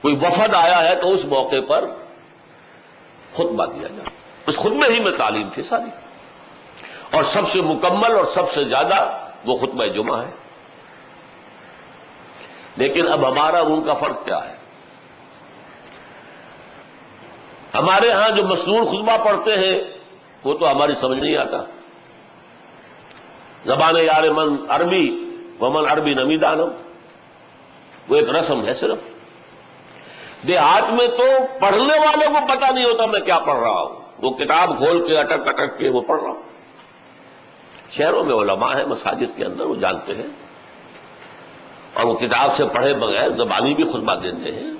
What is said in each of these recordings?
کوئی وفد آیا ہے تو اس موقع پر خطبہ دیا جائے. اس خطبے ہی میں تعلیم تھی ساری، اور سب سے مکمل اور سب سے زیادہ وہ خطبہ جمعہ ہے. لیکن اب ہمارا ان کا فرق کیا ہے؟ ہمارے ہاں جو مسنون خطبہ پڑھتے ہیں وہ تو ہماری سمجھ نہیں آتا. زبان یار من عربی ومن عربی نمی دانم، وہ ایک رسم ہے صرف. دیہات میں تو پڑھنے والوں کو پتہ نہیں ہوتا میں کیا پڑھ رہا ہوں، وہ کتاب کھول کے اٹک اٹک کے وہ پڑھ رہا ہوں. شہروں میں علماء ہیں مساجد کے اندر، وہ جانتے ہیں اور وہ کتاب سے پڑھے بغیر زبانی بھی خطبہ دیتے ہیں.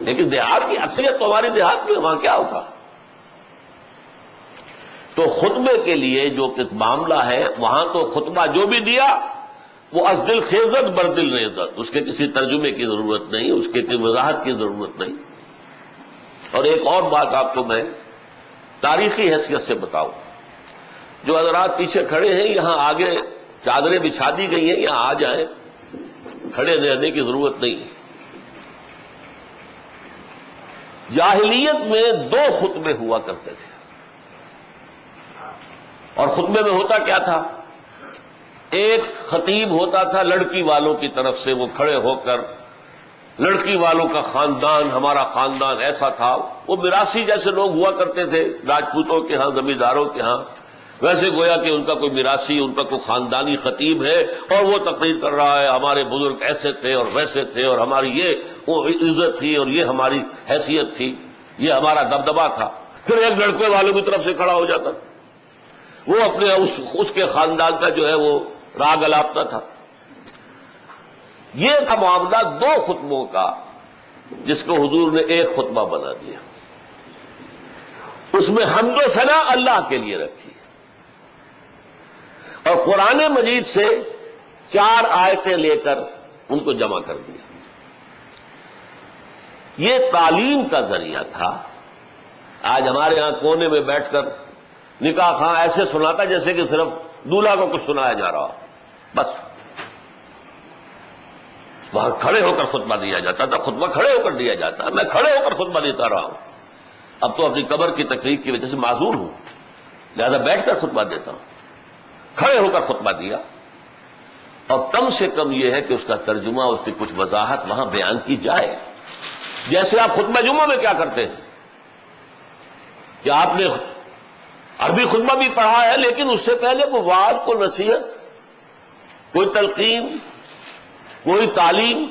لیکن دیہات کی اکثریت تو ہمارے دیہات میں، وہاں کیا ہوتا؟ تو خطبے کے لیے جو کہ معاملہ ہے، وہاں تو خطبہ جو بھی دیا وہ از دل خیزت بر دل ریزت، اس کے کسی ترجمے کی ضرورت نہیں، اس کے کسی وضاحت کی ضرورت نہیں. اور ایک اور بات آپ کو میں تاریخی حیثیت سے بتاؤں، جو حضرات پیچھے کھڑے ہیں یہاں آگے چادریں بچھا دی گئی ہیں، یہاں آ جائیں، کھڑے رہنے کی ضرورت نہیں ہے. جاہلیت میں 2 خطبے ہوا کرتے تھے، اور خطبے میں ہوتا کیا تھا؟ ایک خطیب ہوتا تھا لڑکی والوں کی طرف سے، وہ کھڑے ہو کر لڑکی والوں کا خاندان، ہمارا خاندان ایسا تھا. وہ میراثی جیسے لوگ ہوا کرتے تھے راجپوتوں کے ہاں، زمینداروں کے ہاں، ویسے گویا کہ ان کا کوئی میراثی، ان کا کوئی خاندانی خطیب ہے اور وہ تقریر کر رہا ہے ہمارے بزرگ ایسے تھے اور ویسے تھے، اور ہماری یہ وہ عزت تھی اور یہ ہماری حیثیت تھی، یہ ہمارا دبدبا تھا. پھر ایک لڑکے والوں کی طرف سے کھڑا ہو جاتا تھا، وہ اپنے اس کے خاندان کا جو ہے وہ راگ الاپتا تھا. یہ تھا معاملہ 2 خطبوں کا، جس کو حضور نے ایک خطبہ بنا دیا. اس میں حمد و ثنا اللہ کے لیے رکھی، اور قرآن مجید سے 4 آیتیں لے کر ان کو جمع کر دیا. یہ تعلیم کا ذریعہ تھا. آج ہمارے ہاں کونے میں بیٹھ کر نکاح خواہ ایسے سناتا جیسے کہ صرف دولہا کو کچھ سنایا جا رہا ہو، بس. وہاں کھڑے ہو کر خطبہ دیا جاتا تھا، خطبہ کھڑے ہو کر دیا جاتا. میں کھڑے ہو کر خطبہ دیتا رہا ہوں، اب تو اپنی قبر کی تکلیف کی وجہ سے معذور ہوں، لہذا بیٹھ کر خطبہ دیتا ہوں. کھڑے ہو کر خطبہ دیا، اور کم سے کم یہ ہے کہ اس کا ترجمہ، اس کی کچھ وضاحت وہاں بیان کی جائے. جیسے آپ خطبہ جمعہ میں کیا کرتے ہیں کہ آپ نے عربی خطبہ بھی پڑھا ہے، لیکن اس سے پہلے کوئی وعظ، کوئی نصیحت، کوئی تلقین، کوئی تعلیم.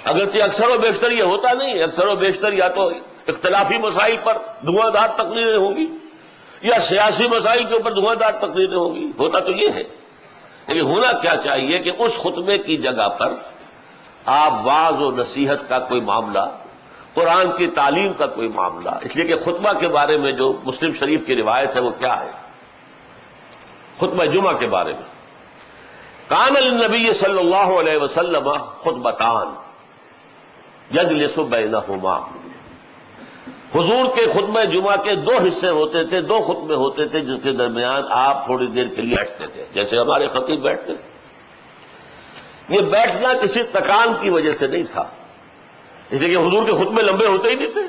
اگرچہ اکثر و بیشتر یہ ہوتا نہیں ہے، اکثر و بیشتر یا تو اختلافی مسائل پر دھواں دار تقریریں ہوں گی یا سیاسی مسائل کے اوپر دھواں دار تقریریں ہوں گی. ہوتا تو یہ ہے، لیکن ہونا کیا چاہیے کہ اس خطبے کی جگہ پر آپ وعظ و نصیحت کا کوئی معاملہ، قرآن کی تعلیم کا کوئی معاملہ. اس لیے کہ خطبہ کے بارے میں جو مسلم شریف کی روایت ہے وہ کیا ہے؟ خطبہ جمعہ کے بارے میں، کان للنبی صلی اللہ علیہ وسلم خطبتان یجلس بینہما. حضور کے خطبہ جمعہ کے 2 حصے ہوتے تھے، 2 خطبے ہوتے تھے جس کے درمیان آپ تھوڑی دیر کے لیے بیٹھتے تھے، جیسے ہمارے خطیب بیٹھتے تھے. یہ بیٹھنا کسی تکان کی وجہ سے نہیں تھا، اس لیے کہ حضور کے خطبے لمبے ہوتے ہی نہیں تھے.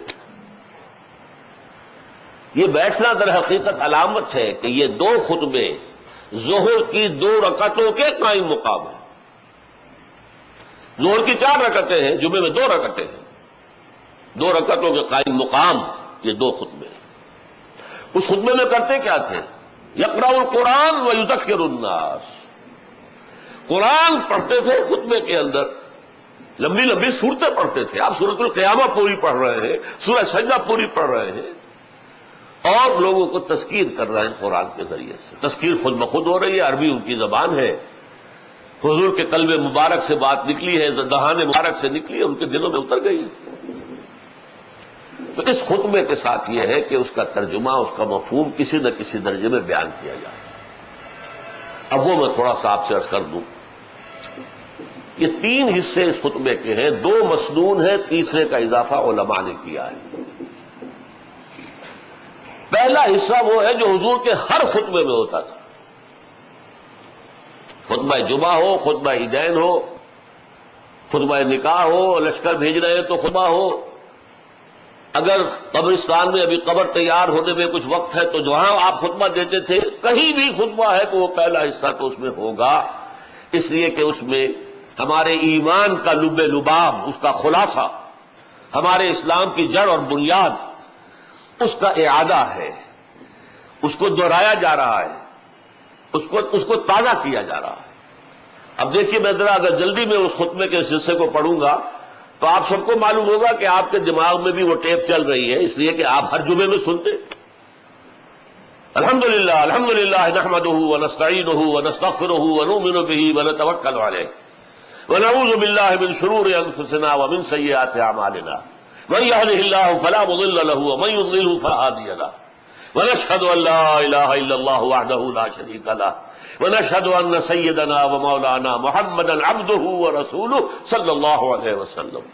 یہ بیٹھنا در حقیقت علامت ہے کہ یہ 2 خطبے ظہر کی 2 رکعتوں کے قائم مقام ہیں. ظہر کی 4 رکعتیں ہیں، جمعے میں 2 رکعتیں ہیں، 2 رکعتوں کے قائم مقام یہ 2 خطبے. اس خطبے میں کرتے کیا تھے؟ یقرأ القرآن ویذکر الناس. قرآن پڑھتے تھے خطبے کے اندر، لمبی لمبی صورتیں پڑھتے تھے. آپ سورۃ القیامہ پوری پڑھ رہے ہیں، سورہ سجدہ پوری پڑھ رہے ہیں، اور لوگوں کو تذکیر کر رہے ہیں قرآن کے ذریعے سے. تذکیر خود بخود ہو رہی ہے، عربی ان کی زبان ہے، حضور کے قلب مبارک سے بات نکلی ہے، دہان مبارک سے نکلی ہے، ان کے دلوں میں اتر گئی. تو اس خطبے کے ساتھ یہ ہے کہ اس کا ترجمہ، اس کا مفہوم کسی نہ کسی درجے میں بیان کیا جائے. اب وہ میں تھوڑا سا آپ سے عرض کر دوں. یہ 3 حصے اس خطبے کے ہیں، 2 مسنون ہیں، تیسرے کا اضافہ علماء نے کیا ہے. پہلا حصہ وہ ہے جو حضور کے ہر خطبے میں ہوتا تھا. خطبہ جمعہ ہو، خطبہ عیدین ہو، خطبہ نکاح ہو، لشکر بھیج رہے ہیں تو خطبہ ہو، اگر قبرستان میں ابھی قبر تیار ہونے میں کچھ وقت ہے تو جہاں آپ خطبہ دیتے تھے کہیں بھی خطبہ ہے تو وہ پہلا حصہ تو اس میں ہوگا، اس لیے کہ اس میں ہمارے ایمان کا لب لباب، اس کا خلاصہ، ہمارے اسلام کی جڑ اور بنیاد، اس کا اعادہ ہے، اس کو دہرایا جا رہا ہے، اس کو تازہ کیا جا رہا ہے۔ اب دیکھیے، میں ذرا اگر جلدی میں اس خطبے کے اس حصے کو پڑھوں گا تو آپ سب کو معلوم ہوگا کہ آپ کے دماغ میں بھی وہ ٹیپ چل رہی ہے، اس لیے کہ آپ ہر جمعے میں سنتے۔ الحمدللہ الحمدللہ نحمدہ ونستعینہ ونستغفرہ ونؤمن بہ ونتوکل علیہ ونعوذ باللہ من شرور انفسنا ومن سیئات اعمالنا من یہدہ اللہ فلا مضل لہ ومن یضللہ فلا ہادی لہ ونشہد ان لا الہ الا اللہ وحدہ لا شریک لہ ونشہد ان سیدنا ومولانا محمدا عبدہ ورسولہ صلی اللہ علیہ وسلم۔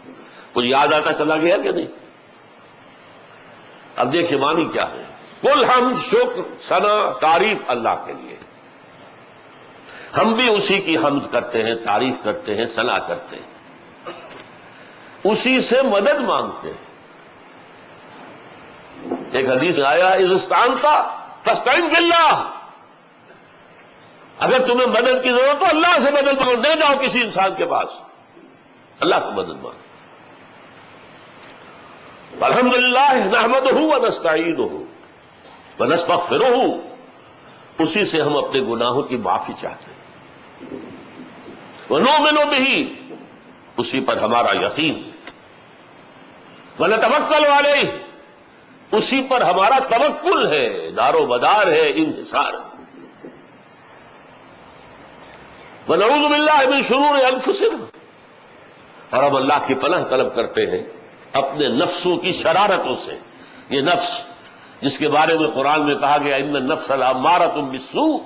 کچھ یاد آتا چلا گیا کہ نہیں؟ اب دیکھیں معنی کیا ہے۔ کل ہم شکر ثنا تعریف اللہ کے لیے، ہم بھی اسی کی حمد کرتے ہیں، تعریف کرتے ہیں، ثنا کرتے ہیں، اسی سے مدد مانگتے ہیں۔ ایک حدیث میں آیا اذ استعنت فاستعن باللہ، اگر تمہیں مدد کی ضرورت ہو اللہ سے مدد مانگو، نہ جاؤ کسی انسان کے پاس، اللہ سے مدد مانگو۔ الحمدللہ نحمدہ ونستعینہ ونستغفرہ، اسی سے ہم اپنے گناہوں کی معافی چاہتے ہیں۔ ونؤمن بہ، اسی پر ہمارا یقین، ونتوکل علیہ، اسی پر ہمارا توکل ہے، دار و مدار ہے، انحصار ہے۔ ونعوذ باللہ من شرور انفسنا، اور ہم اللہ کی پناہ طلب کرتے ہیں اپنے نفسوں کی شرارتوں سے۔ یہ نفس جس کے بارے میں قرآن میں کہا گیا ان النفس لامارۃ بالسوء،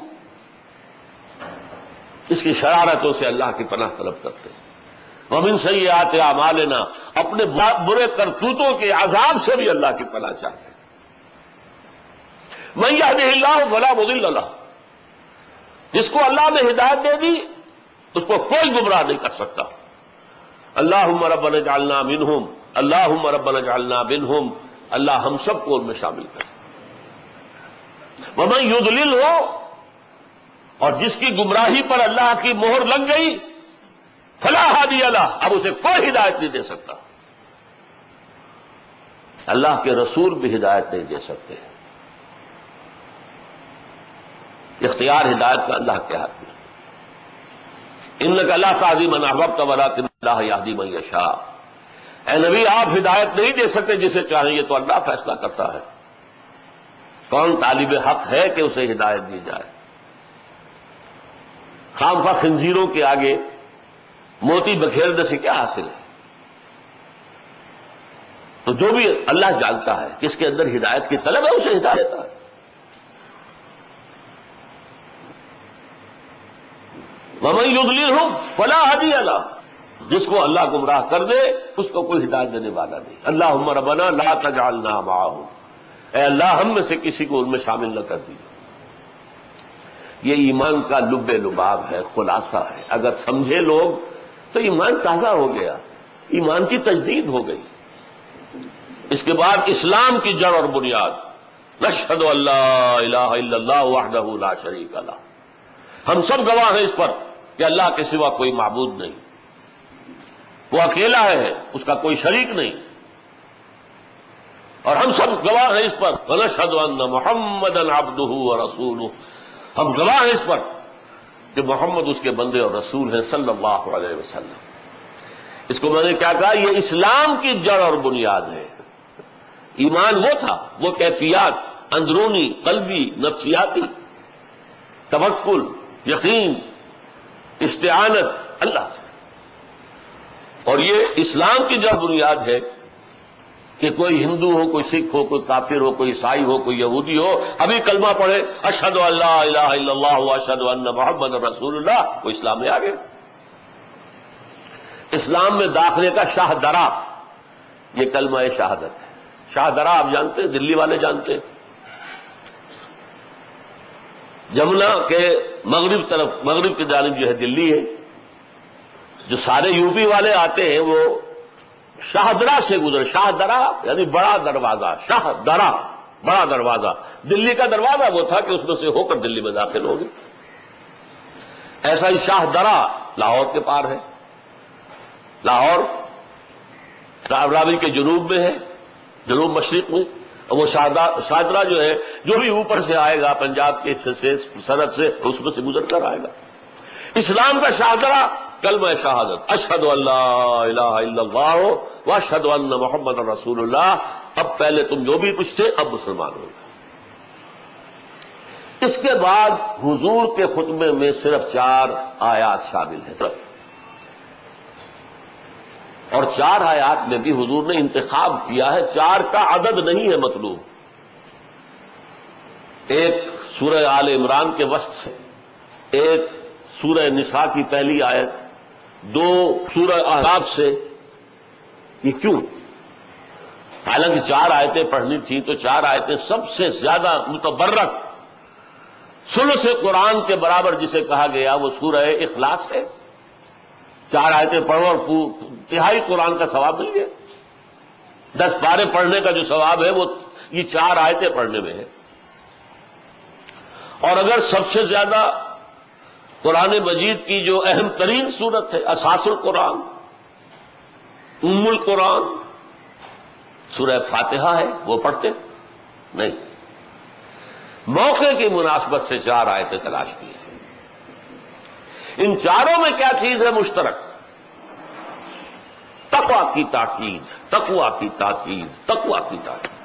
اس کی شرارتوں سے اللہ کی پناہ طلب کرتے ہیں۔ ومن سیئات اعمالنا، اپنے برے کرتوتوں کے عذاب سے بھی اللہ کی پناہ چاہتے ہیں۔ من یہدہ اللہ فلا مضل لہ، جس کو اللہ نے ہدایت دے دی اس کو کوئی گمراہ نہیں کر سکتا۔ اللہم ربنا اجعلنا منہم، اللہم ربنا اجعلنا منہم، اللہ ہم سب کو ان میں شامل کرے۔ ومن یضلل ہو، اور جس کی گمراہی پر اللہ کی مہر لگ گئی، فلا ہادی لہ، اب اسے کوئی ہدایت نہیں دے سکتا۔ اللہ کے رسول بھی ہدایت نہیں دے سکتے، اختیار ہدایت کا اللہ کے ہاتھ میں۔ انک لا تہدی من احببت ولکن اللہ یہدی من یشاء، اے نبی آپ ہدایت نہیں دے سکتے جسے چاہیں، یہ تو اللہ فیصلہ کرتا ہے۔ کون طالب حق ہے کہ اسے ہدایت دی جائے؟ خامخواہ خنزیروں کے آگے موتی بکھیرنے سے کیا حاصل ہے؟ تو جو بھی اللہ جانتا ہے کس کے اندر ہدایت کی طلب ہے اسے ہدایت دیتا ہے۔ ومن یضللہ فلا ہادی لہ، جس کو اللہ گمراہ کر دے اس کو کوئی ہدایت دینے والا نہیں۔ اللہم ربنا لا تجعلنا معہم، اے اللہ ہم میں سے کسی کو ان میں شامل نہ کر دیجیے۔ یہ ایمان کا لب لباب ہے، خلاصہ ہے۔ اگر سمجھے لوگ تو ایمان تازہ ہو گیا، ایمان کی تجدید ہو گئی۔ اس کے بعد اسلام کی جڑ اور بنیاد، نشہد ان لا الہ الا اللہ وحدہ لا شریک لہ، ہم سب گواہ ہیں اس پر کہ اللہ کے سوا کوئی معبود نہیں، وہ اکیلا ہے، اس کا کوئی شریک نہیں، اور ہم سب گواہ ہیں اس پر ونشہد ان محمدا عبدہ ورسولہ، ہم گواہ ہیں اس پر کہ محمد اس کے بندے اور رسول ہیں صلی اللہ علیہ وسلم۔ اس کو میں نے کیا کہا؟ یہ اسلام کی جڑ اور بنیاد ہے۔ ایمان وہ تھا، وہ کیفیات اندرونی، قلبی، نفسیاتی، توکل، یقین، استعانت اللہ سے، اور یہ اسلام کی جڑ بنیاد ہے کہ کوئی ہندو ہو، کوئی سکھ ہو، کوئی کافر ہو، کوئی عیسائی ہو، کوئی یہودی ہو، ابھی کلمہ پڑھے اشہد ان لا الہ الا اللہ واشہد ان محمد رسول اللہ، وہ اسلام میں آ گئے۔ اسلام میں داخلے کا شاہ درا یہ کلمہ شہادت ہے۔ شاہ درا آپ جانتے ہیں، دلی والے جانتے ہیں، جمنا کے مغرب کی جانب جو ہے دلی ہے، جو سارے یوپی والے آتے ہیں وہ شاہدرہ سے گزر، شاہدرہ یعنی بڑا دروازہ، شاہدرہ بڑا دروازہ، دلی کا دروازہ وہ تھا کہ اس میں سے ہو کر دلی میں داخل ہوگی۔ ایسا ہی شاہدرہ لاہور کے پار ہے، لاہور راوی کے جنوب میں ہے، جنوب مشرق میں، اور وہ شاہدرہ جو ہے جو بھی اوپر سے آئے گا پنجاب کے حصے سے سرحد سے اس میں سے گزر کر آئے گا۔ اسلام کا شاہدرہ کلمہ شہادت، اشہد ان لا الہ الا اللہ واشہد ان محمد رسول اللہ۔ اب پہلے تم جو بھی کچھ تھے اب مسلمان ہو گئے۔ اس کے بعد حضور کے خطبے میں صرف 4 آیات شامل ہیں، صرف، اور 4 آیات میں بھی حضور نے انتخاب کیا ہے، 4 کا عدد نہیں ہے مطلوب۔ ایک سورہ آل عمران کے وسط سے، ایک سورہ نساء کی پہلی آیت، 2 سورہ احزاب سے۔ یہ کیوں؟ حالانکہ 4 آیتیں پڑھنی تھیں تو 4 آیتیں سب سے زیادہ متبرک ثلث قرآن کے برابر جسے کہا گیا وہ سورہ اخلاص ہے۔ 4 آیتیں پڑھو اور تہائی قرآن کا ثواب مل گیا۔ 10 پارے پڑھنے کا جو ثواب ہے وہ یہ 4 آیتیں پڑھنے میں ہے۔ اور اگر سب سے زیادہ قرآن مجید کی جو اہم ترین سورت ہے، اساس القرآن، ام القرآن، سورہ فاتحہ ہے، وہ پڑھتے نہیں۔ موقع کی مناسبت سے 4 آیتیں تلاش کی ہیں۔ ان 4 میں کیا چیز ہے مشترک؟ تقویٰ کی تاکید، تقویٰ کی تاکید، تقویٰ کی تاکید۔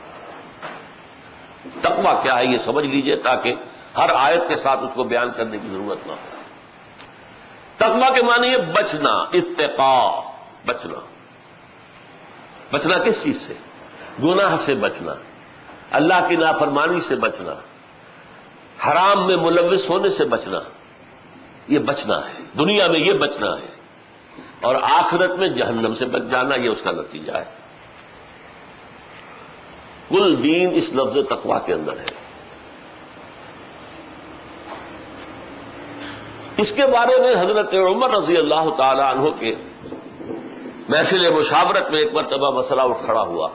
تقویٰ کیا ہے یہ سمجھ لیجئے تاکہ ہر آیت کے ساتھ اس کو بیان کرنے کی ضرورت نہ ہو۔ تقویٰ کے معنی ہے بچنا، اتقاء، بچنا۔ بچنا کس چیز سے؟ گناہ سے بچنا، اللہ کی نافرمانی سے بچنا، حرام میں ملوث ہونے سے بچنا۔ یہ بچنا ہے، دنیا میں یہ بچنا ہے، اور آخرت میں جہنم سے بچ جانا، یہ اس کا نتیجہ ہے۔ کل دین اس لفظ تقویٰ کے اندر ہے۔ اس کے بارے میں حضرت عمر رضی اللہ تعالی عنہ کے محفل مشاورت میں ایک مرتبہ مسئلہ اٹھ کھڑا ہوا،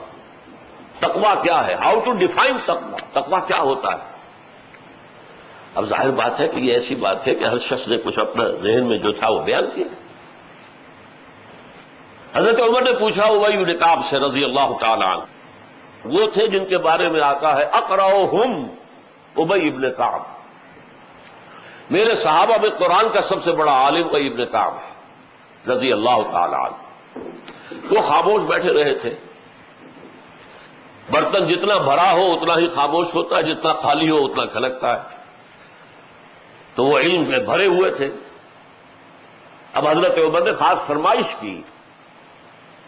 تقویٰ کیا ہے؟ ہاؤ ٹو ڈیفائن تقویٰ، تقویٰ کیا ہوتا ہے؟ اب ظاہر بات ہے کہ یہ ایسی بات ہے کہ ہر شخص نے کچھ اپنا ذہن میں جو تھا وہ بیان کیا۔ حضرت عمر نے پوچھا ابی بن کعب سے رضی اللہ تعالی عنہ، وہ تھے جن کے بارے میں آتا ہے اقرأہم ابی بن کعب، میرے صحابہ میں قرآن کا سب سے بڑا عالم ابی بن کعب ہے رضی اللہ تعالی عنہ۔ وہ خاموش بیٹھے رہے تھے، برتن جتنا بھرا ہو اتنا ہی خاموش ہوتا ہے، جتنا خالی ہو اتنا کھلکتا ہے، تو وہ علم میں بھرے ہوئے تھے۔ اب حضرت عمر نے خاص فرمائش کی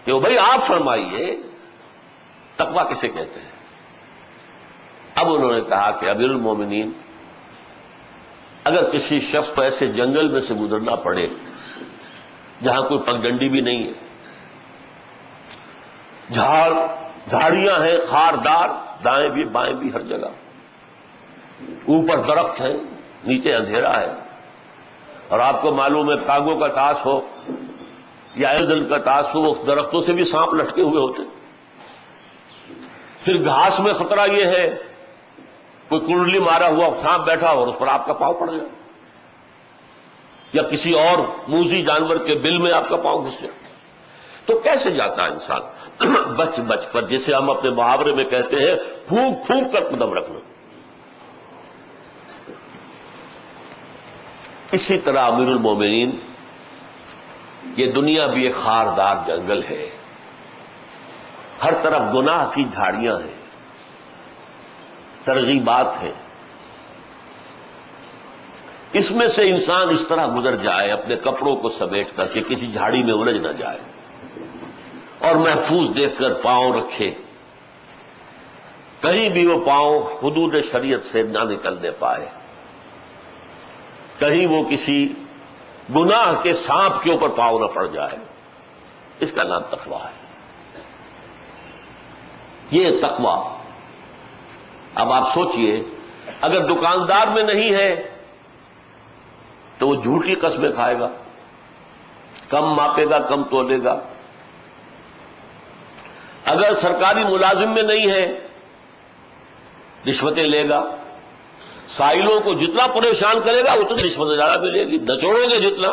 کہ بھائی آپ فرمائیے تقویٰ کسے کہتے ہیں؟ اب انہوں نے کہا کہ امیر المومنین، اگر کسی شخص کو ایسے جنگل میں سے گزرنا پڑے جہاں کوئی پگڈنڈی بھی نہیں ہے، جھاڑیاں ہیں خاردار، دائیں بھی بائیں بھی ہر جگہ، اوپر درخت ہیں نیچے اندھیرا ہے، اور آپ کو معلوم ہے کانگوں کا طاس ہو یا ایزل کا طاس ہو، وہ درختوں سے بھی سانپ لٹکے ہوئے ہوتے۔ پھر گھاس میں خطرہ یہ ہے کوئی کنڈلی مارا ہوا سانپ بیٹھا اور اس پر آپ کا پاؤں پڑ جائے، یا کسی اور موذی جانور کے بل میں آپ کا پاؤں گھس جائے، تو کیسے جاتا ہے انسان؟ بچ بچ کر، جسے ہم اپنے محاورے میں کہتے ہیں پھونک پھونک کر قدم رکھنا۔ اسی طرح امیر المومنین، یہ دنیا بھی ایک خاردار جنگل ہے، ہر طرف گناہ کی جھاڑیاں ہیں، ترغیبات ہیں۔ اس میں سے انسان اس طرح گزر جائے اپنے کپڑوں کو سمیٹ کر کہ کسی جھاڑی میں الجھ نہ جائے، اور محفوظ دیکھ کر پاؤں رکھے، کہیں بھی وہ پاؤں حدود شریعت سے نہ نکلنے پائے، کہیں وہ کسی گناہ کے سانپ کے اوپر پاؤں نہ پڑ جائے۔ اس کا نام تقویٰ ہے۔ یہ تقویٰ، اب آپ سوچئے اگر دکاندار میں نہیں ہے تو وہ جھوٹی قسمیں کھائے گا، کم ماپے گا کم تولے گا. اگر سرکاری ملازم میں نہیں ہے رشوتیں لے گا. سائلوں کو جتنا پریشان کرے گا اتنی رشوت زیادہ ملے گی. نچوڑیں گے جتنا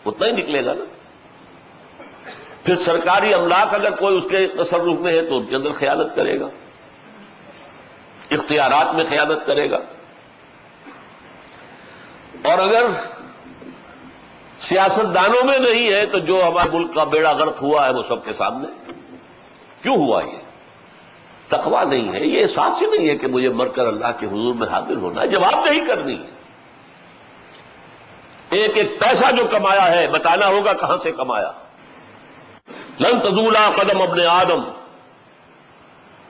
اتنا ہی نکلے گا نا. پھر سرکاری املاک اگر کوئی اس کے تصرف میں ہے تو ان کے اندر خیانت کرے گا, اختیارات میں خیانت کرے گا. اور اگر سیاست دانوں میں نہیں ہے تو جو ہمارے ملک کا بیڑا غرق ہوا ہے وہ سب کے سامنے. کیوں ہوا یہ؟ تقویٰ نہیں ہے, یہ احساس ہی نہیں ہے کہ مجھے مر کر اللہ کے حضور میں حاضر ہونا ہے, جواب نہیں کرنی ہے. ایک ایک پیسہ جو کمایا ہے بتانا ہوگا کہاں سے کمایا. لن تزولا قدم ابن آدم,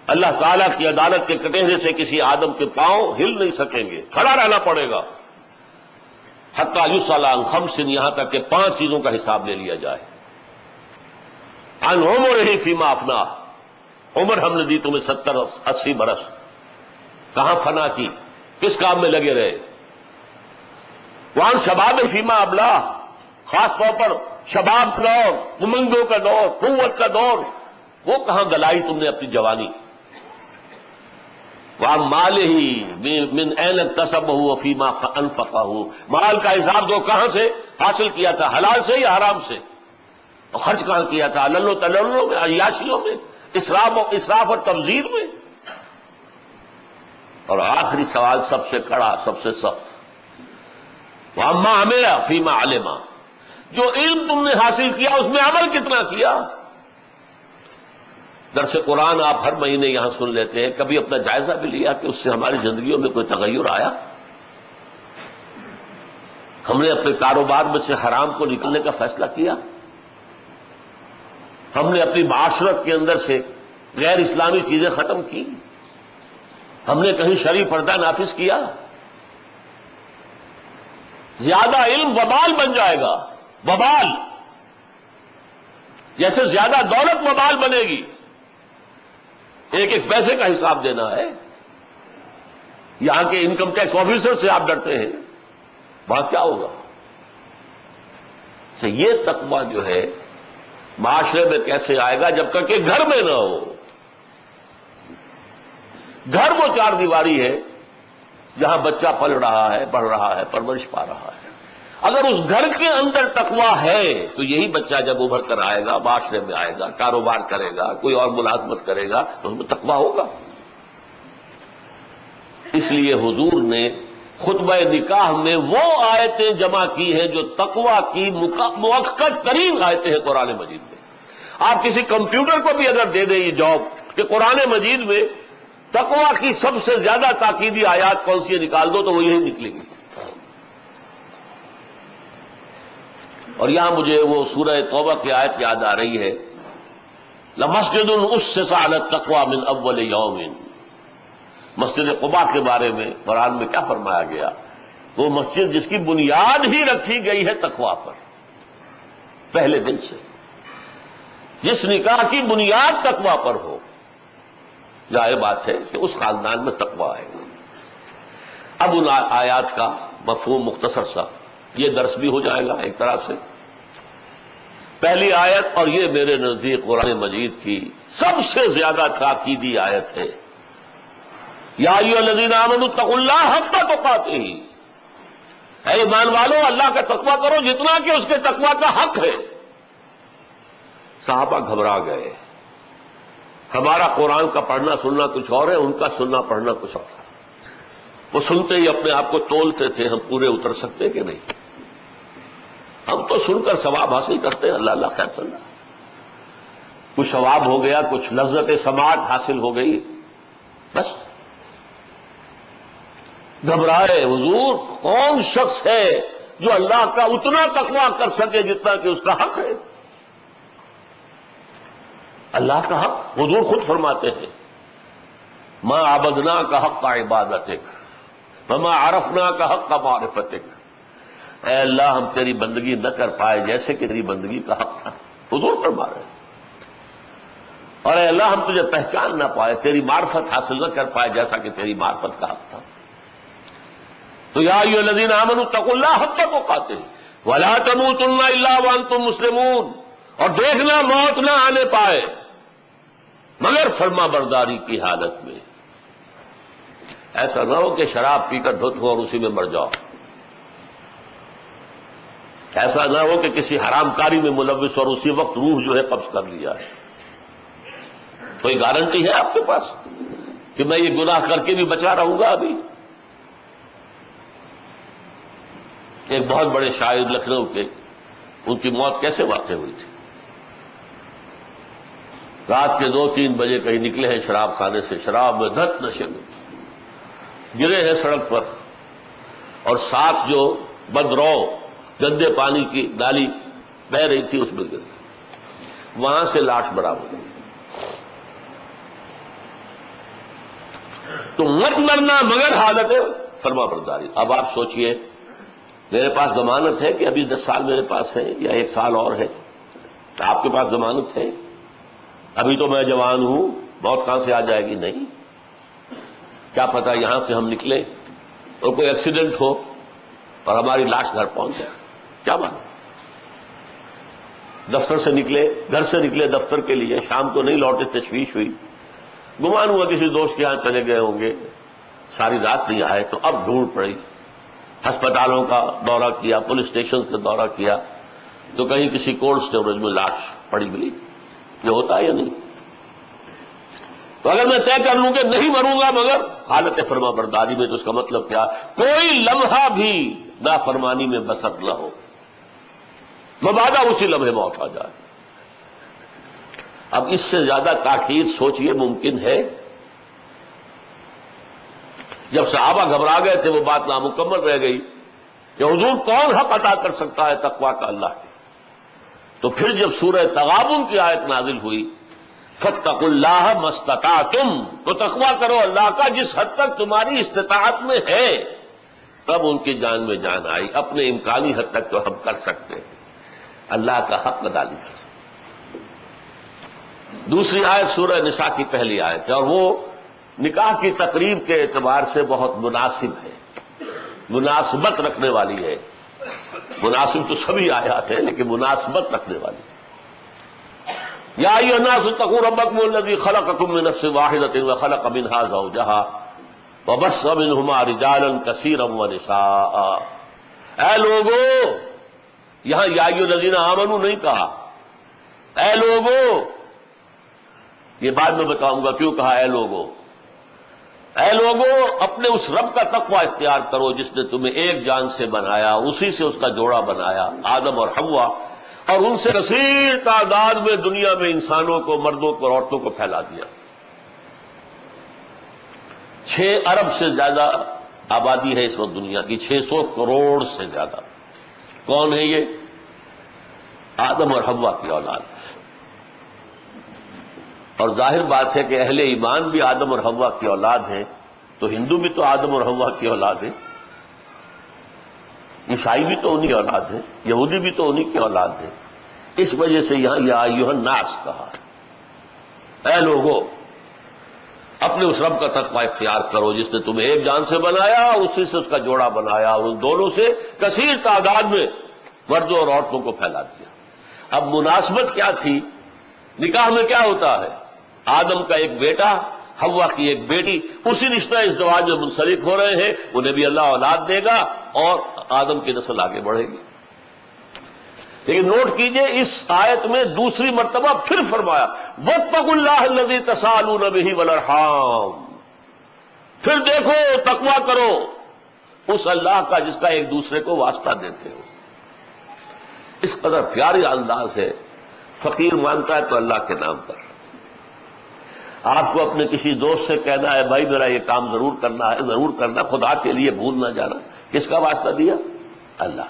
اللہ تعالیٰ کی عدالت کے کٹہرے سے کسی آدم کے پاؤں ہل نہیں سکیں گے, کھڑا رہنا پڑے گا. حتیٰ یسأل عن خمس, یہاں تک کہ 5 چیزوں کا حساب لے لیا جائے. عن عمرہ فیما افناہ, عمر ہم نے دی تمہیں 70-80 برس, کہاں فنا کی, کس کام میں لگے رہے. وعن شباب فیما ابلاہ, خاص طور پر شباب کا دور, امنگوں کا دور, قوت کا دور, وہ کہاں گلائی تم نے اپنی جوانی. وعن مالہ من این اکتسبہ وفیما انفقہ, مال کا حساب دو کہاں سے حاصل کیا تھا, حلال سے یا حرام سے, اور خرچ کہاں کیا تھا, للو تللو میں, عیاشیوں میں, اسراف اور تبذیر میں. اور آخری سوال سب سے کڑا, سب سے سخت, وَأَمَّا عَمِلَ فِيمَا عَلِمَ, جو علم تم نے حاصل کیا اس میں عمل کتنا کیا. درس قرآن آپ ہر مہینے یہاں سن لیتے ہیں, کبھی اپنا جائزہ بھی لیا کہ اس سے ہماری زندگیوں میں کوئی تغیر آیا. ہم نے اپنے کاروبار میں سے حرام کو نکلنے کا فیصلہ کیا. ہم نے اپنی معاشرت کے اندر سے غیر اسلامی چیزیں ختم کی. ہم نے کہیں شرعی پردہ نافذ کیا. زیادہ علم وبال بن جائے گا, وبال, جیسے زیادہ دولت وبال بنے گی. ایک ایک پیسے کا حساب دینا ہے. یہاں کے انکم ٹیکس آفیسر سے آپ ڈرتے ہیں, وہاں کیا ہوگا. یہ تقویٰ جو ہے معاشرے میں کیسے آئے گا جب تک کہ گھر میں نہ ہو. گھر وہ 4 دیواری ہے جہاں بچہ پل رہا ہے, پڑھ رہا ہے, پرورش پا رہا ہے. اگر اس گھر کے اندر تقویٰ ہے تو یہی بچہ جب ابھر کر آئے گا, معاشرے میں آئے گا, کاروبار کرے گا, کوئی اور ملازمت کرے گا تو اس میں تقویٰ ہوگا. اس لیے حضور نے خطبہ نکاح میں وہ آیتیں جمع کی ہیں جو تقویٰ کی مؤکد ترین آیتیں ہیں قرآن مجید میں. آپ کسی کمپیوٹر کو بھی اگر دے دیں یہ جاب کہ قرآن مجید میں تقویٰ کی سب سے زیادہ تاکیدی آیات کون سی نکال دو تو وہ یہی نکلے گی. اور یہاں مجھے وہ سورہ توبہ کی آیت یاد آ رہی ہے, لَمَسْجِدٌ أُسِّسَ عَلَى التَّقْوَى مِنْ أَوَّلِ يَوْمٍ. مسجد قباء کے بارے میں قرآن میں کیا فرمایا گیا, وہ مسجد جس کی بنیاد ہی رکھی گئی ہے تقویٰ پر, پہلے دن سے. جس نکاح کی بنیاد تقویٰ پر ہو, ظاہر بات ہے کہ اس خاندان میں تقویٰ ہے. اب ان آیات کا مفہوم مختصر سا, یہ درس بھی ہو جائے گا ایک طرح سے. پہلی آیت, اور یہ میرے نزدیک قرآن مجید کی سب سے زیادہ تاکیدی آیت ہے, یا ایھا الذین آمنوا اتقوا اللہ حق تقاتہ, اے ایمان والو اللہ کا تقویٰ کرو جتنا کہ اس کے تقویٰ کا حق ہے. صحابہ گھبرا گئے. ہمارا قرآن کا پڑھنا سننا کچھ اور ہے, ان کا سننا پڑھنا کچھ اور ہے. وہ سنتے ہی اپنے آپ کو تولتے تھے, ہم پورے اتر سکتے کہ نہیں. ہم تو سن کر ثواب حاصل کرتے ہیں, اللہ اللہ خیر صلی اللہ, کچھ ثواب ہو گیا, کچھ لذت سماعت حاصل ہو گئی, بس. گھبرائے, حضور کون شخص ہے جو اللہ کا اتنا تقویٰ کر سکے جتنا کہ اس کا حق ہے. اللہ کا حق حضور خود فرماتے ہیں, ما عبدنا کا حق کا عبادتک وما عرفنا کا حق کا معرفتک. اے اللہ ہم تیری بندگی نہ کر پائے جیسے کہ تیری بندگی کا حق تھا, حضور فرما رہے ہیں. اور اے اللہ ہم تجھے پہچان نہ پائے, تیری معرفت حاصل نہ کر پائے جیسا کہ تیری معرفت کا حق تھا. تو یا ایھا الذین آمنوا اتقوا اللہ حق تقاتہ, وَلَا تَمُوتُنَّ إِلَّا وَأَنْتُمْ مُسْلِمُونَ، اور دیکھنا موت نہ آنے پائے مگر فرما برداری کی حالت میں۔ ایسا نہ ہو کہ شراب پی کر دھت ہو اور اسی میں مر جاؤ، ایسا نہ ہو کہ کسی حرام کاری میں ملوث اور اسی وقت روح جو ہے قبض کر لیا ہے۔ کوئی گارنٹی ہے آپ کے پاس کہ میں یہ گناہ کر کے بھی بچا رہوں گا؟ ابھی ایک بہت بڑے شاعر لکھنؤ کے، ان کی موت کیسے واقع ہوئی تھی؟ رات کے 2-3 بجے کہیں نکلے ہیں شراب خانے سے، شراب میں دھت نشے میں گرے ہیں سڑک پر، اور ساتھ جو بدرو گندے پانی کی نالی بہ رہی تھی اس میں گر گئے، وہاں سے لاش برآمد ہوئی۔ تو مت مرنا مگر حالت فرما برداری۔ اب آپ سوچئے، میرے پاس ضمانت ہے کہ ابھی 10 سال میرے پاس ہے یا 1 سال اور ہے؟ آپ کے پاس ضمانت ہے؟ ابھی تو میں جوان ہوں، موت کہاں سے آ جائے گی؟ نہیں، کیا پتا یہاں سے ہم نکلے اور کوئی ایکسیڈنٹ ہو اور ہماری لاش گھر پہنچ جائے، کیا معلوم؟ دفتر سے نکلے، گھر سے نکلے دفتر کے لیے، شام کو نہیں لوٹے، تشویش ہوئی، گمان ہوا کسی دوست کے ہاں چلے گئے ہوں گے، ساری رات نہیں آئے، تو اب ڈھونڈ پڑی، ہسپتالوں کا دورہ کیا، پولیس اسٹیشن کا دورہ کیا، تو کہیں کسی کولڈ اسٹوریج میں لاش پڑی ملی۔ یہ ہوتا ہے یا نہیں؟ تو اگر میں طے کر لوں کہ نہیں مروں گا مگر حالت فرما برداری میں، تو اس کا مطلب کیا؟ کوئی لمحہ بھی نافرمانی میں بسر نہ ہو، مبادا اسی لمحے موت آ جائے۔ اب اس سے زیادہ تاخیر سوچئے ممکن ہے؟ جب صحابہ گھبرا گئے تھے، وہ بات نامکمل رہ گئی کہ حضور کون حق عطا کر سکتا ہے تقویٰ کا؟ اللہ کے۔ تو پھر جب سورہ تغابن کی آیت نازل ہوئی، فاتقوا اللہ ما استطعتم، تو تقویٰ کرو اللہ کا جس حد تک تمہاری استطاعت میں ہے، تب ان کی جان میں جان آئی۔ اپنے امکانی حد تک تو ہم کر سکتے ہیں، اللہ کا حق ادا نہیں کر سکتے۔ دوسری آیت سورہ نساء کی پہلی آیت ہے، اور وہ نکاح کی تقریب کے اعتبار سے بہت مناسب ہے، مناسبت رکھنے والی ہے۔ مناسب تو سبھی آیات ہیں لیکن مناسبت رکھنے والی ہے۔ یا ایھا الناس اتقوا ربکم الذی خلقکم من نفس واحدۃ وخلق منها زوجها وبث منہما رجالا کثیرا ونساء۔ اے لوگو، یہاں یا ایھا الذین آمنوا نہیں کہا، اے لوگو، یہ بعد میں بتاؤں گا کیوں کہا اے لوگو۔ اے لوگو، اپنے اس رب کا تقوی اختیار کرو جس نے تمہیں ایک جان سے بنایا، اسی سے اس کا جوڑا بنایا، آدم اور حوا، اور ان سے کثیر تعداد میں دنیا میں انسانوں کو، مردوں کو، عورتوں کو پھیلا دیا۔ 6 ارب سے زیادہ آبادی ہے اس وقت دنیا کی، 600 کروڑ سے زیادہ۔ کون ہے یہ؟ آدم اور حوا کی اولاد۔ اور ظاہر بات ہے کہ اہل ایمان بھی آدم اور حوا کی اولاد ہیں، تو ہندو بھی تو آدم اور حوا کی اولاد ہیں، عیسائی بھی تو انہی اولاد ہیں، یہودی بھی تو انہی کی اولاد ہیں۔ اس وجہ سے یہاں یا ایھا الناس کہا، اے لوگو، اپنے اس رب کا تقوی اختیار کرو جس نے تمہیں ایک جان سے بنایا، اسی سے اس کا جوڑا بنایا، اور ان دونوں سے کثیر تعداد میں مردوں اور عورتوں کو پھیلا دیا۔ اب مناسبت کیا تھی؟ نکاح میں کیا ہوتا ہے؟ آدم کا ایک بیٹا، حوا کی ایک بیٹی، اسی رشتہ ازدواج میں منسلک ہو رہے ہیں، انہیں بھی اللہ اولاد دے گا اور آدم کی نسل آگے بڑھے گی۔ لیکن نوٹ کیجئے، اس آیت میں دوسری مرتبہ پھر فرمایا واتقوا اللہ الذی تساءلون بہ والارحام، پھر دیکھو تقویٰ کرو اس اللہ کا جس کا ایک دوسرے کو واسطہ دیتے ہو۔ اس قدر پیاری انداز ہے، فقیر مانگتا ہے تو اللہ کے نام پر۔ آپ کو اپنے کسی دوست سے کہنا ہے بھائی میرا یہ کام ضرور کرنا ہے، ضرور کرنا، خدا کے لیے بھول نہ جانا، کس کا واسطہ دیا؟ اللہ۔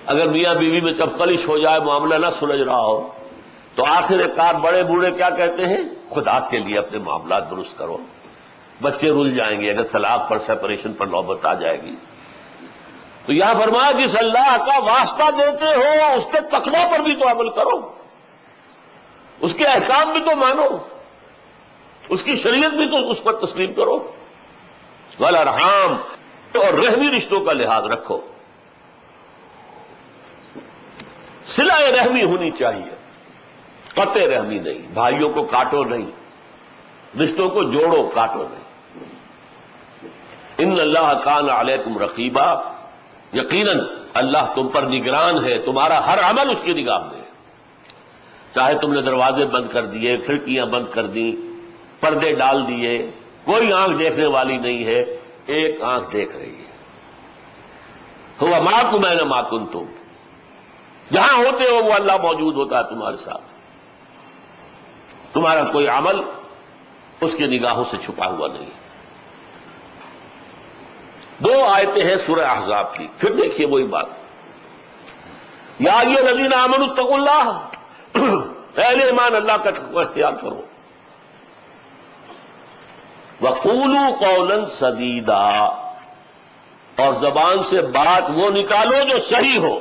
اگر میاں بیوی میں جب خلش ہو جائے، معاملہ نہ سلجھ رہا ہو، تو آخر کار بڑے بوڑھے کیا کہتے ہیں؟ خدا کے لیے اپنے معاملات درست کرو، بچے رل جائیں گے اگر طلاق پر، سیپریشن پر نوبت آ جائے گی۔ تو یہاں فرمایا جس اللہ کا واسطہ دیتے ہو اس کے تقویٰ پر بھی تو عمل کرو، اس کے احکام بھی تو مانو، اس کی شریعت بھی تو اس پر تسلیم کرو۔ والارحام، اور رحمی رشتوں کا لحاظ رکھو۔ صلہ رحمی ہونی چاہیے، قطع رحمی نہیں، بھائیوں کو کاٹو نہیں، رشتوں کو جوڑو کاٹو نہیں۔ ان اللہ کان علیکم رقیبا، یقیناً اللہ تم پر نگران ہے، تمہارا ہر عمل اس کی نگاہ میں ہے۔ چاہے تم نے دروازے بند کر دیے، کھڑکیاں بند کر دیں، پردے ڈال دیے، کوئی آنکھ دیکھنے والی نہیں ہے، ایک آنکھ دیکھ رہی ہے۔ ہوا معکم اینما کنتم، جہاں ہوتے ہو وہ اللہ موجود ہوتا ہے تمہارے ساتھ، تمہارا کوئی عمل اس کی نگاہوں سے چھپا ہوا نہیں۔ دو آیتیں ہیں سورہ احزاب کی، پھر دیکھیے وہی بات، یا ایھا الذین آمنوا اتقوا اللہ، اہل ایمان اللہ کا تقوی اختیار کرو، وقولوا قولا سدیدا، اور زبان سے بات وہ نکالو جو صحیح ہو۔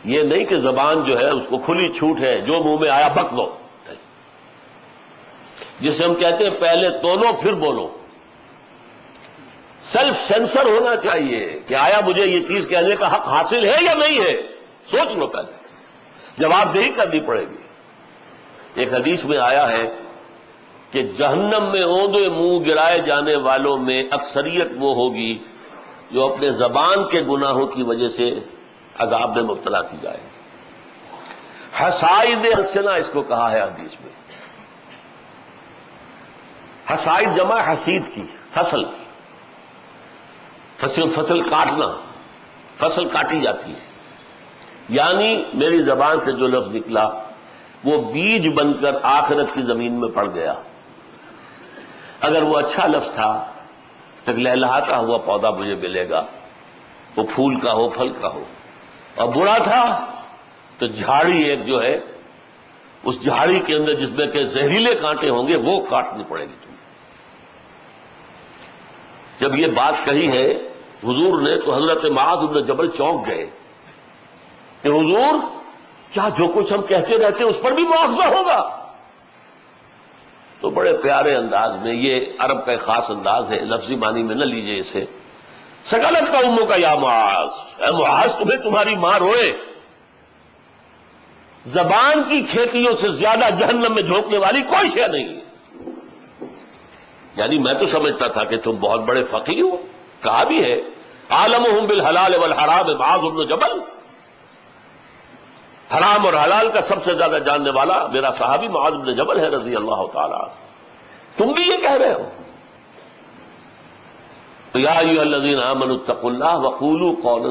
یہ نہیں کہ زبان جو ہے اس کو کھلی چھوٹ ہے، جو منہ میں آیا بک دو، جسے ہم کہتے ہیں پہلے تولو پھر بولو۔ سیلف سینسر ہونا چاہیے کہ آیا مجھے یہ چیز کہنے کا حق حاصل ہے یا نہیں ہے، سوچ لو پہلے، جواب دہی کرنی پڑے گی۔ ایک حدیث میں آیا ہے کہ جہنم میں اوندے منہ گرائے جانے والوں میں اکثریت وہ ہوگی جو اپنے زبان کے گناہوں کی وجہ سے عذاب میں مبتلا کی جائے۔ حصائد السنہ اس کو کہا ہے حدیث میں، حصائد جمع حسید کی، فصل کی، فصل کاٹنا، فصل کاٹی جاتی ہے، یعنی میری زبان سے جو لفظ نکلا وہ بیج بن کر آخرت کی زمین میں پڑ گیا۔ اگر وہ اچھا لفظ تھا تو لہلہاتا ہوا پودا مجھے ملے گا، وہ پھول کا ہو پھل کا ہو، اور برا تھا تو جھاڑی ایک جو ہے، اس جھاڑی کے اندر جس میں کہ زہریلے کانٹے ہوں گے وہ کاٹنی پڑے گی تمہیں۔ جب یہ بات کہی ہے حضور نے تو حضرت معاذ بن جبل چونک گئے کہ حضور کیا جو کچھ ہم کہتے رہتے ہیں اس پر بھی مواخذہ ہوگا؟ تو بڑے پیارے انداز میں، یہ عرب کا ایک خاص انداز ہے، لفظی معنی میں نہ لیجئے اسے، سکلت کا اموں کا یا معاذ، اے معاذ تمہیں تمہاری ماں روئے۔ زبان کی کھیتیوں سے زیادہ جہنم میں جھونکنے والی کوئی شے نہیں ہے۔ یعنی میں تو سمجھتا تھا کہ تم بہت بڑے فقیہ ہو، کہا بھی ہے عالمہم بالحلال والحرام معاذ بن جبل، حرام اور حلال کا سب سے زیادہ جاننے والا میرا صحابی معاذ بن جبل ہے رضی اللہ تعالی عنہ۔ تم بھی یہ کہہ رہے ہو؟ تو یا ایھا الذین آمنوا اتقوا اللہ وقولوا قولا